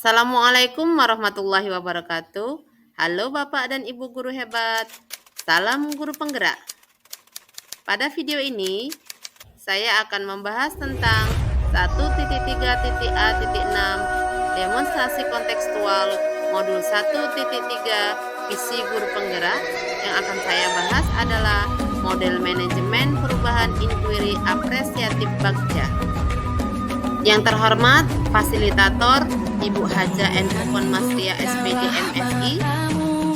Assalamualaikum warahmatullahi wabarakatuh. Halo Bapak dan Ibu guru hebat. Salam guru penggerak. Pada video ini, saya akan membahas tentang 1.3.A.6 demonstrasi kontekstual modul 1.3 visi guru penggerak. Yang akan saya bahas adalah model manajemen perubahan inquiry apresiatif Bagja. Yang terhormat fasilitator Ibu Haja N. Fufon Masria SPD MSI,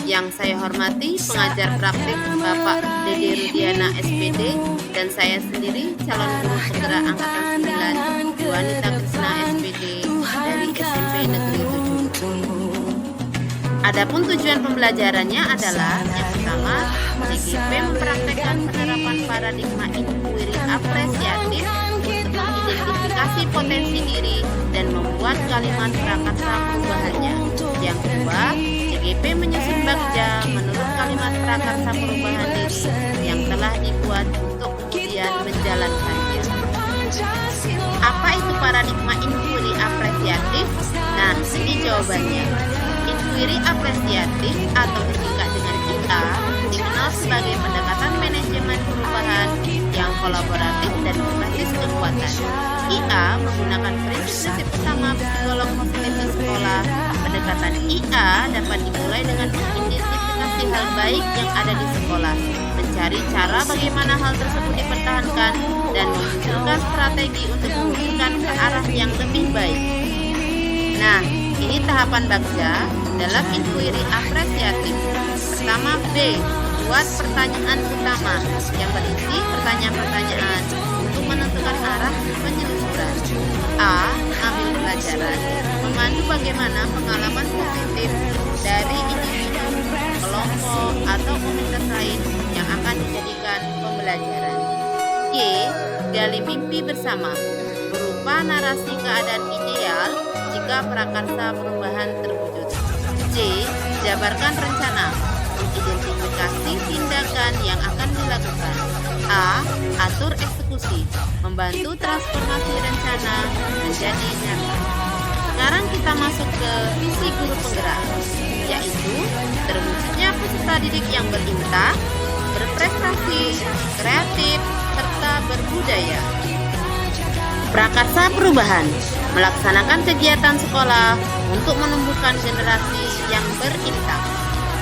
yang saya hormati pengajar praktik Bapak Dede Rudiana SPD, dan saya sendiri calon guru penggerak angkatan 9 Wanita Krisna SPD dari SMP Negeri 7. Adapun tujuan pembelajarannya adalah yang pertama, CGP mempraktekkan penerapan paradigma inquiry apresiatif untuk mengidentifikasi potensi diri dan membuat kalimat prakarsa perubahannya. Yang kedua, CGP menyusun Bagja menurut kalimat prakarsa perubahan diri yang telah dibuat untuk kemudian menjalankannya. Apa itu paradigma inquiry apresiatif? Nah, ini jawabannya. Inquiry apresiatif atau disingkat dengan IA dikenal sebagai pendekatan manajemen perubahan yang kolaboratif dan berbasis kekuatan. IA menggunakan prinsip-prinsip utama psikolog positif di sekolah. Pendekatan IA dapat dimulai dengan mengidentifikasi hal baik yang ada di sekolah, mencari cara bagaimana hal tersebut dipertahankan, dan memunculkan strategi untuk mewujudkan ke arah yang lebih baik. Nah, ini tahapan Bagja dalam inquiry apresiatif. Pertama, B. Buat pertanyaan utama yang berisi pertanyaan-pertanyaan untuk menentukan arah penyelusuran. A. Ambil pelajaran, memandu bagaimana pengalaman positif dari individu, kelompok, atau komunitas lain yang akan dijadikan pembelajaran. Y. Gali mimpi bersama, berupa narasi keadaan ideal jika prakarsa perubahan terwujud. C. Jabarkan rencana, mengidentifikasi tindakan yang akan dilakukan. A. Atur eksekusi, membantu transformasi rencana menjadi nyata. Sekarang kita masuk ke visi guru penggerak, yaitu terwujudnya peserta didik yang berintak, berprestasi, kreatif, serta berbudaya. Prakarsa perubahan, melaksanakan kegiatan sekolah untuk menumbuhkan generasi yang berintak,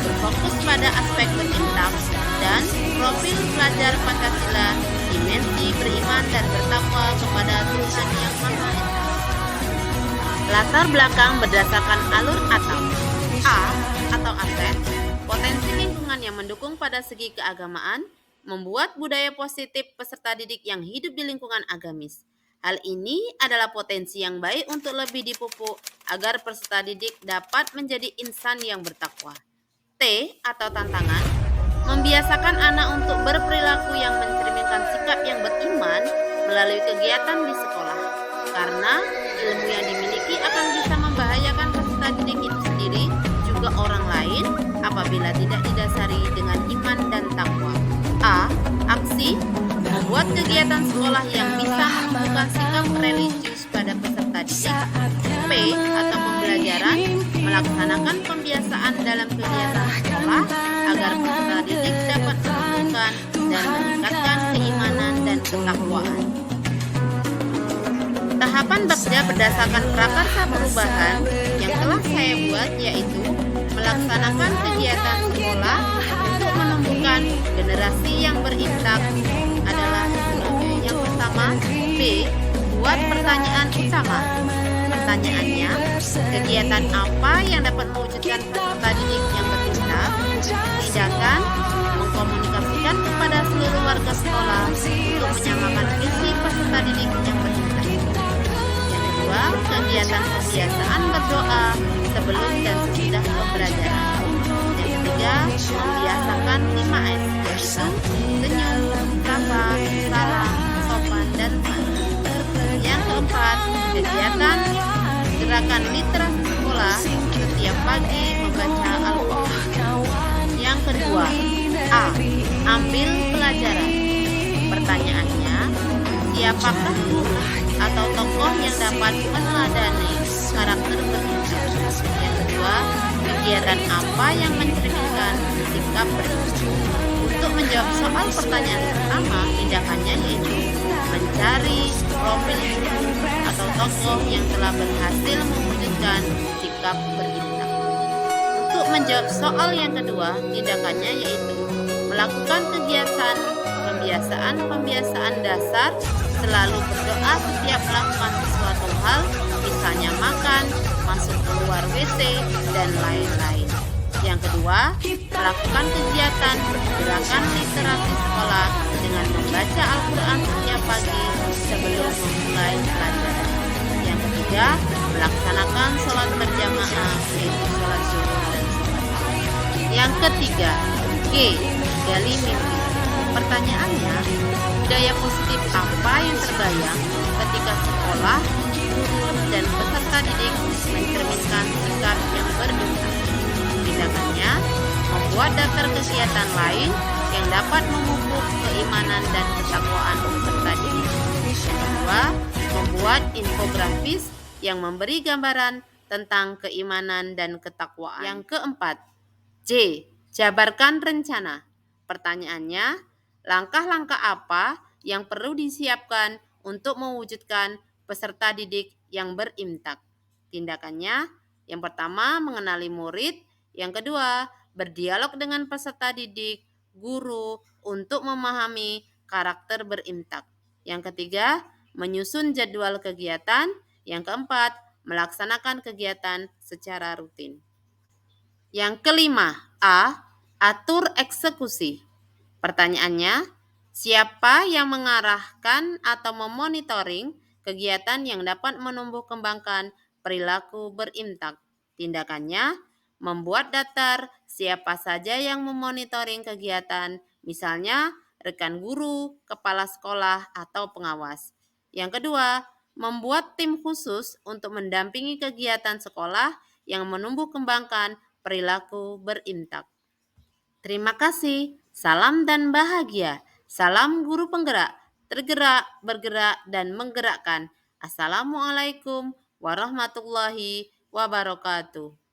berfokus pada aspek berintak dan profil pelajar Pancasila, dimensi beriman dan bertakwa kepada Tuhan Yang Maha Esa. Latar belakang berdasarkan alur atap. A. Atau aset, potensi lingkungan yang mendukung pada segi keagamaan, membuat budaya positif peserta didik yang hidup di lingkungan agamis. Hal ini adalah potensi yang baik untuk lebih dipupuk agar peserta didik dapat menjadi insan yang bertakwa. T. Atau tantangan, membiasakan anak untuk berperilaku yang mencerminkan sikap yang beriman melalui kegiatan di sekolah, karena ilmu yang dimiliki akan bisa membahayakan peserta didik itu sendiri juga orang lain apabila tidak didasari dengan iman dan takwa. A. Aksi, membuat kegiatan sekolah yang bisa menumbuhkan sikap religius pada peserta didik. P. Atau pembelajaran, melaksanakan pembiasaan dalam kegiatan sekolah agar peserta didik dapat menumbuhkan dan meningkatkan keimanan dan ketakwaan. Tahapan Bagja berdasarkan prakarsa perubahan yang telah saya buat, yaitu melaksanakan kegiatan sekolah untuk menumbuhkan generasi yang berintak adalah sebagai yang pertama. B. Buat pertanyaan utama. Pertanyaannya, kegiatan apa yang dapat mewujudkan peserta didik yang berintak? Tindakan, mengkomunikasikan kepada seluruh warga sekolah untuk menyamakan visi peserta didik yang berintak. Yang kedua, kegiatan pembiasaan berdoa sebelum dan sesudah pembelajaran. Yang ketiga, membiasakan 5S, yaitu senyum, sapa, salam, sopan, dan santun. Yang keempat, kegiatan gerakan literasi sekolah setiap pagi membaca Al-Quran. Yang kedua, A. Ambil pelajaran. Pertanyaannya, siapakah guru atau tokoh yang dapat meneladani karakter berintak? Yang kedua, kegiatan apa yang mencerminkan sikap berintak? Untuk menjawab soal pertanyaan pertama, tindakannya yaitu mencari profil atau tokoh yang telah berhasil mewujudkan sikap berintak. Untuk menjawab soal yang kedua, tindakannya yaitu melakukan kegiatan pembiasaan dasar, selalu berdoa setiap melakukan sesuatu hal, misalnya makan, masuk keluar WC, dan lain-lain. Yang kedua, melakukan kegiatan gerakan literasi sekolah dengan membaca Al-Quran setiap pagi sebelum memulai pelajaran. Yang ketiga, melaksanakan sholat berjamaah, yaitu sholat zuhur dan sholat asar. Yang ketiga, G. Gali mimpi. Pertanyaannya, budaya positif apa yang terbayang ketika sekolah, guru, dan peserta didik mencerminkan sikap yang berintak? Tindakannya, membuat daftar kegiatan lain yang dapat memupuk keimanan dan ketakwaan peserta didik. Yang kedua, membuat infografis yang memberi gambaran tentang keimanan dan ketakwaan. Yang keempat, J. Jabarkan rencana. Pertanyaannya, langkah-langkah apa yang perlu disiapkan untuk mewujudkan peserta didik yang berimtak? Tindakannya, yang pertama, mengenali murid. Yang kedua, berdialog dengan peserta didik, guru, untuk memahami karakter berimtak. Yang ketiga, menyusun jadwal kegiatan. Yang keempat, melaksanakan kegiatan secara rutin. Yang kelima, A. Atur eksekusi. Pertanyaannya, siapa yang mengarahkan atau memonitoring kegiatan yang dapat menumbuh kembangkan perilaku berimtak? Tindakannya, membuat daftar siapa saja yang memonitoring kegiatan, misalnya rekan guru, kepala sekolah, atau pengawas. Yang kedua, membuat tim khusus untuk mendampingi kegiatan sekolah yang menumbuh kembangkan perilaku berimtak. Terima kasih. Salam dan bahagia. Salam guru penggerak, tergerak, bergerak, dan menggerakkan. Assalamualaikum warahmatullahi wabarakatuh.